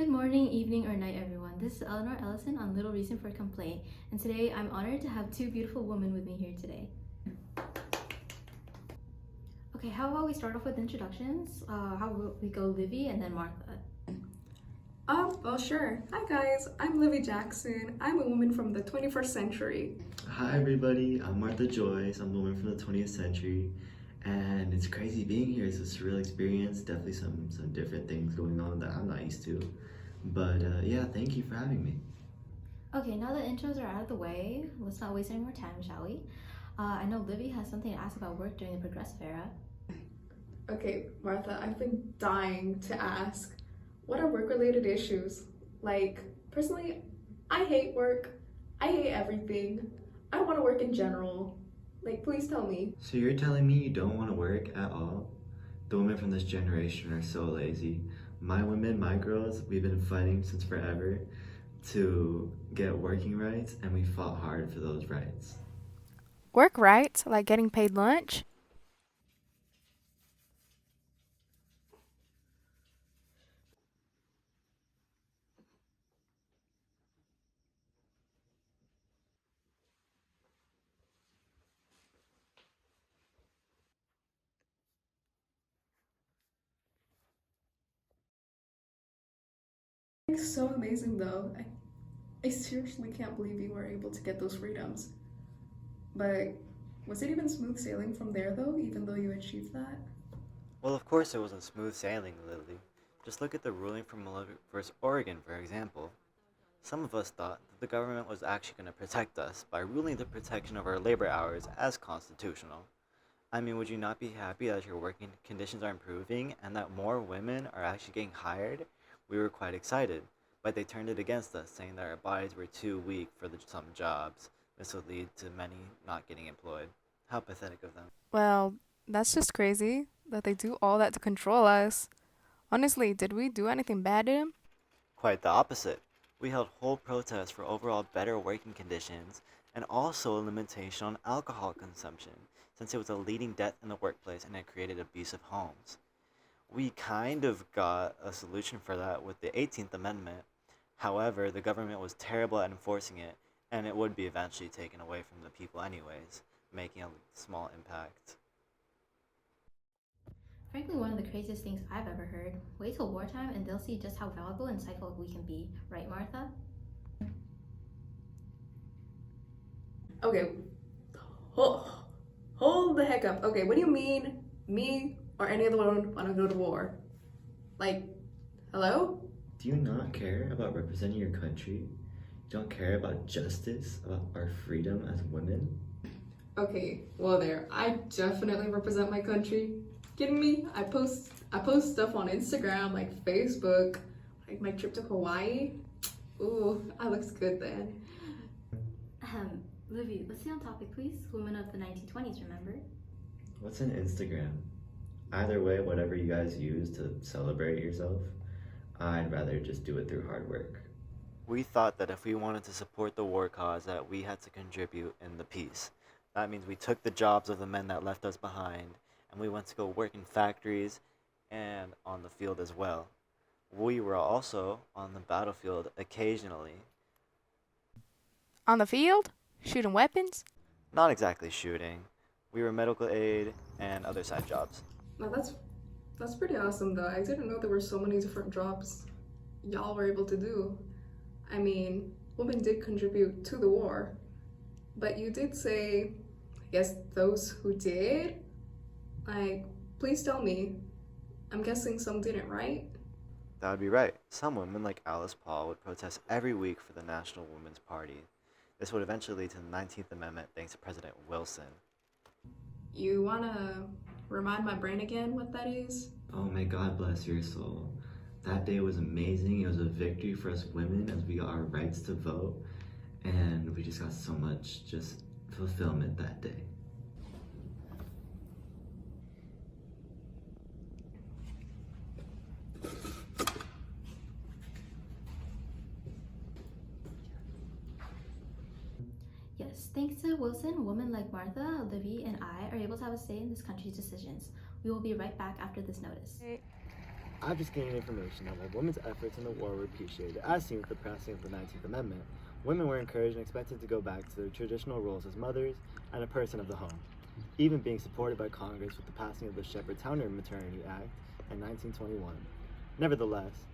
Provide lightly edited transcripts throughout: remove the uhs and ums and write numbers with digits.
Good morning, evening, or night, everyone. This is Eleanor Ellison on Little Reason for Complaint, and today I'm honored to have two beautiful women with me here today. Okay, how about we start off with introductions? How about we go Livy and then Martha? Well, sure. Hi, guys. I'm Livy Jackson. I'm a woman from the 21st century. Hi everybody, I'm Martha Joyce. I'm the woman from the 20th century, and it's crazy being here. It's a surreal experience. Definitely some different things going on that I'm not used to. But yeah, thank you for having me. Okay, now that intros are out of the way, let's not waste any more time, shall we? I know Livy has something to ask about work during the Progressive Era. Okay, Martha, I've been dying to ask, what are work-related issues? Like, personally, I hate work. I hate everything. I don't want to work in general. Like, please tell me. So you're telling me you don't want to work at all? The women from this generation are so lazy. My women, my girls, we've been fighting since forever to get working rights, and we fought hard for those rights. Work rights, like getting paid lunch? It's so amazing, though. I seriously can't believe you were able to get those freedoms. But was it even smooth sailing from there, though, even though you achieved that? Well, of course it wasn't smooth sailing, Lily. Just look at the ruling from Miller vs. Oregon, for example. Some of us thought that the government was actually going to protect us by ruling the protection of our labor hours as constitutional. I mean, would you not be happy that your working conditions are improving and that more women are actually getting hired? We were quite excited, but they turned it against us, saying that our bodies were too weak for some jobs. This would lead to many not getting employed. How pathetic of them. Well, that's just crazy that they do all that to control us. Honestly, did we do anything bad to them? Quite the opposite. We held whole protests for overall better working conditions and also a limitation on alcohol consumption, since it was a leading death in the workplace and it created abusive homes. We kind of got a solution for that with the 18th Amendment. However, the government was terrible at enforcing it, and it would be eventually taken away from the people anyways, making a small impact. Frankly, one of the craziest things I've ever heard. Wait till wartime and they'll see just how valuable and insightful we can be, right, Martha? Okay, hold the heck up. Okay, what do you mean me or any other woman want to go to war? Like, hello? Do you not care about representing your country? You don't care about justice, about our freedom as women? Okay, well there. I definitely represent my country. Kidding me? I post stuff on Instagram, like Facebook, like my trip to Hawaii. Ooh, that looks good then. Livy, let's stay on topic, please. Women of the 1920s, remember? What's an Instagram? Either way, whatever you guys use to celebrate yourself, I'd rather just do it through hard work. We thought that if we wanted to support the war cause that we had to contribute in the peace. That means we took the jobs of the men that left us behind and we went to go work in factories and on the field as well. We were also on the battlefield occasionally. On the field? Shooting weapons? Not exactly shooting. We were medical aid and other side jobs. Now that's pretty awesome though. I didn't know there were so many different jobs y'all were able to do. I mean, women did contribute to the war, but you did say, I guess those who did? Like, please tell me. I'm guessing some didn't, right? That would be right. Some women, like Alice Paul, would protest every week for the National Women's Party. This would eventually lead to the 19th Amendment thanks to President Wilson. You wanna remind my brain again what that is? Oh, may God bless your soul. That day was amazing. It was a victory for us women as we got our rights to vote, and we just got so much just fulfillment that day. Yes, thanks to Wilson, women like Martha, Livy, and I are able to have a say in this country's decisions. We will be right back after this notice. I've just gained information that while women's efforts in the war were appreciated, as seen with the passing of the 19th Amendment, women were encouraged and expected to go back to their traditional roles as mothers and a person of the home, even being supported by Congress with the passing of the Shepherd-Towner Maternity Act in 1921. Nevertheless,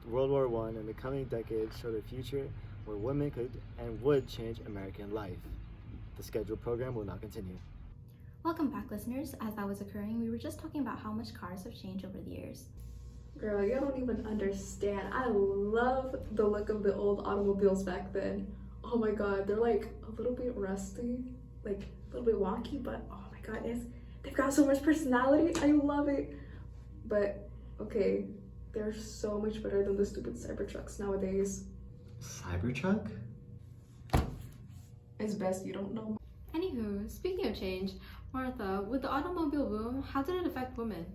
World War I and the coming decades showed a future where women could and would change American life. The scheduled program will now continue. Welcome back, listeners. As that was occurring, we were just talking about how much cars have changed over the years. Girl, you don't even understand. I love the look of the old automobiles back then. Oh my god, they're like a little bit rusty, like a little bit wonky, but oh my goodness, they've got so much personality. I love it. But okay, they're so much better than the stupid Cybertrucks nowadays. Cybertruck? It's best you don't know. Anywho, speaking of change, Martha, with the automobile boom, how did it affect women?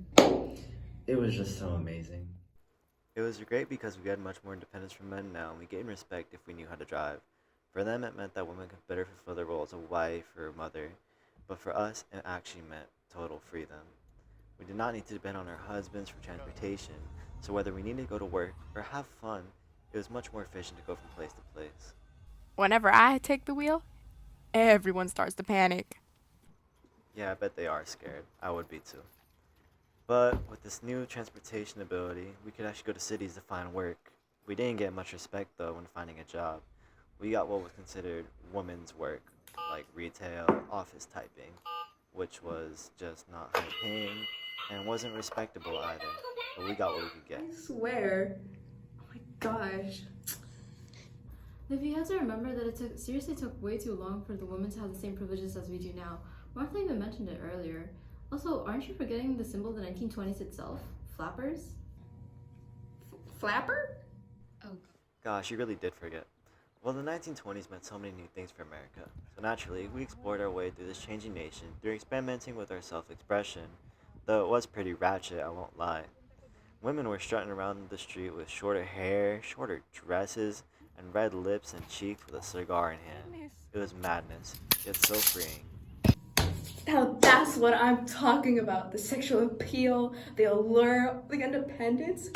It was just so amazing. It was great because we had much more independence from men now, and we gained respect if we knew how to drive. For them, it meant that women could better fulfill their role as a wife or mother, but for us, it actually meant total freedom. We did not need to depend on our husbands for transportation, so whether we needed to go to work or have fun, it was much more efficient to go from place to place. Whenever I take the wheel, everyone starts to panic. Yeah, I bet they are scared. I would be too. But with this new transportation ability, we could actually go to cities to find work. We didn't get much respect though when finding a job. We got what was considered women's work, like retail, office typing, which was just not high paying and wasn't respectable either. But we got what we could get. I swear. Oh my gosh. If you have to remember that it seriously took way too long for the women to have the same privileges as we do now. Martha even mentioned it earlier. Also, aren't you forgetting the symbol of the 1920s itself? Flappers? Flapper? Gosh, you really did forget. Well, the 1920s meant so many new things for America. So naturally, we explored our way through this changing nation through experimenting with our self-expression. Though it was pretty ratchet, I won't lie. Women were strutting around the street with shorter hair, shorter dresses, and red lips and cheeks with a cigar in hand. It was madness, yet so freeing. Now that's what I'm talking about. The sexual appeal, the allure, the independence.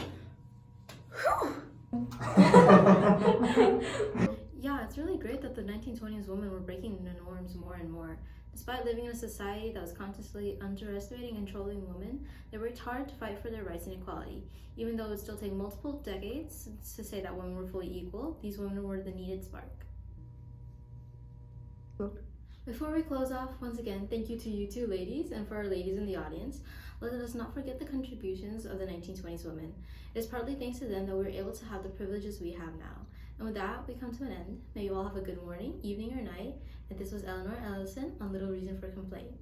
Whew. Yeah, it's really great that the 1920s women were breaking the norms more and more. Despite living in a society that was constantly underestimating and controlling women, they worked hard to fight for their rights and equality. Even though it would still take multiple decades to say that women were fully equal, these women were the needed spark. Before we close off, once again, thank you to you two ladies, and for our ladies in the audience, let us not forget the contributions of the 1920s women. It is partly thanks to them that we were able to have the privileges we have now. And with that, we come to an end. May you all have a good morning, evening, or night. And this was Eleanor Ellison on Little Reason for Complaint.